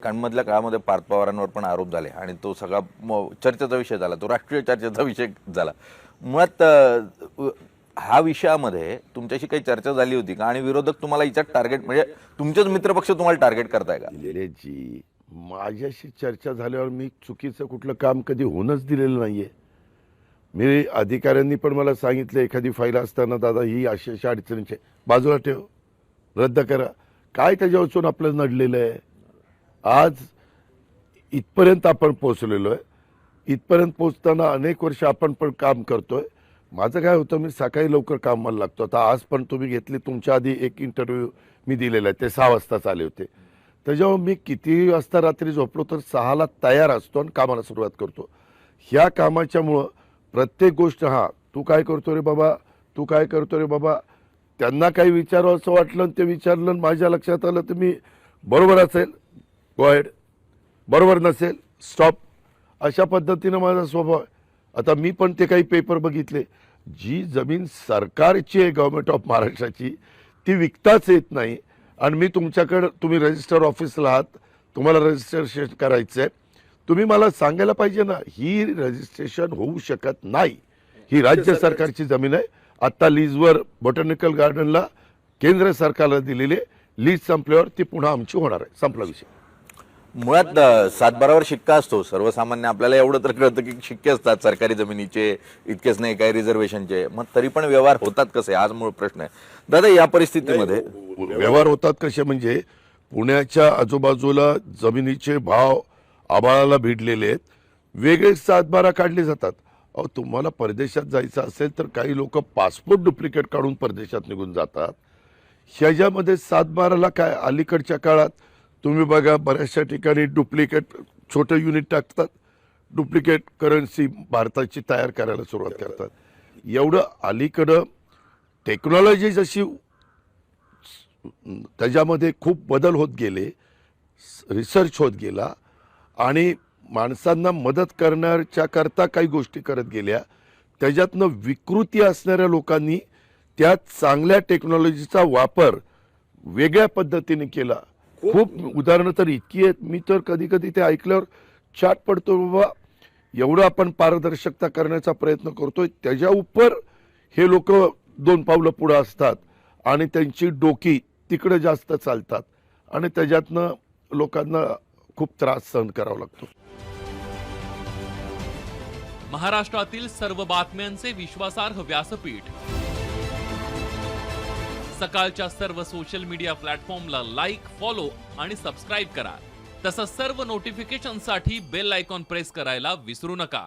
काळामधल्या काळामध्ये पार्थ पवारांवर पण आरोप झाले आणि तो सगळा चर्चेचा विषय झाला, तो राष्ट्रीय चर्चेचा विषय झाला. मुळात हा विषयामध्ये तुमच्याशी काही चर्चा झाली होती का? आणि विरोधक तुम्हाला याच्यात टार्गेट म्हणजे तुमचेच मित्रपक्ष तुम्हाला टार्गेट करताय का? जी माझ्याशी चर्चा झाल्यावर मी चुकीचं कुठलं काम कधी होणंच दिलेलं नाहीये. मी अधिकाऱ्यांनी पण मला सांगितलं, एखादी फाईल असताना दादा ही अशी अडचणीची बाजूला ठेव, रद्द करा. काय त्याच्यावरून आपलं नडलेलं आहे? आज इथपर्यंत आपण पोहोचलेलो आहे. इथपर्यंत पोहोचताना अनेक वर्ष आपण पण काम करतोय. माझं काय होतं, मी सकाळी लवकर कामाला लागतो. आता आज पण तुम्ही घेतली, तुमच्या आधी एक इंटरव्ह्यू मी दिलेला आहे, ते 6 वाजताच आले होते. त्याच्यामुळे मी किती वाजता रात्री झोपलो तर 6ला तयार असतो आणि कामाला सुरुवात करतो. ह्या कामाच्यामुळं प्रत्येक गोष्ट, तू काय करतो रे बाबा, तू काय करतो रे बाबा, त्यांना काही विचारावं असं वाटलं ते विचारलं, माझ्या लक्षात आलं तर मी बरोबर असेल गो अहेड, बरोबर नसेल स्टॉप, अशा पद्धतीनं माझा स्वभाव आहे. आता मी पण ते काही पेपर बघितले, जी जमीन सरकारची आहे गव्हर्नमेंट ऑफ महाराष्ट्राची, ती विकताच येत नाही. आणि मी तुमच्याकडं, तुम्ही रजिस्टर ऑफिसला आहात, तुम्हाला रजिस्ट्रेशन करायचं आहे, तुम्ही मला सांगायला पाहिजे ना, ही रजिस्ट्रेशन होऊ शकत नाही. ही राज्य सरकारची जमीन आहे. आत्ता लीजवर बॉटॅनिकल गार्डनला केंद्र सरकारला दिलेली, लीज संपल्यावर ती पुन्हा आमची होणार आहे. संपला विषय. मुळात सातबारावर शिक्का असतो. सर्वसामान्य आपल्याला एवढं तर कळतं की शिक्के असतात सरकारी जमिनीचे, इतकेच नाही काही रिझर्वेशनचे. मग तरी पण व्यवहार होतात कसे, आज मूळ प्रश्न आहे. दादा, या परिस्थितीमध्ये व्यवहार होतात कसे म्हणजे, पुण्याच्या आजूबाजूला जमिनीचे भाव आभाळाला भिडलेले आहेत, वेगळे सातबारा काढले जातात. अहो, तुम्हाला परदेशात जायचं असेल तर काही लोक पासपोर्ट डुप्लिकेट काढून परदेशात निघून जातात. ह्याच्यामध्ये सातबाराला काय, अलीकडच्या काळात तुम्ही बघा बऱ्याचशा ठिकाणी डुप्लिकेट छोटं युनिट टाकतात, डुप्लिकेट करन्सी भारताची तयार करायला सुरुवात करतात. एवढं अलीकडं टेक्नॉलॉजी जशी, त्याच्यामध्ये खूप बदल होत गेले, रिसर्च होत गेला आणि माणसांना मदत करण्याच्या करता काही गोष्टी करत गेल्या. त्याच्यातनं विकृती असणाऱ्या लोकांनी त्या चांगल्या टेक्नॉलॉजीचा वापर वेगळ्या पद्धतीने केला. खूप उदाहरणं तर इतकी आहेत, मी तर कधी कधी ते ऐकल्यावर चाट पडतो. बाबा, एवढं आपण पारदर्शकता करण्याचा प्रयत्न करतोय, त्याच्या उपर हे लोक 2 पावलं पुढं असतात आणि त्यांची डोकी तिकडं जास्त चालतात आणि त्याच्यातनं लोकांना खूप त्रास सहन करावा लागतो. महाराष्ट्रातील सर्व बातम्यांचे विश्वासार्ह व्यासपीठ, सकाळच्या सर्व सोशल मीडिया प्लॅटफॉर्मला लाईक, फॉलो आणि सबस्क्राईब करा. तसंच सर्व नोटिफिकेशनसाठी बेल आयकॉन प्रेस करायला विसरू नका.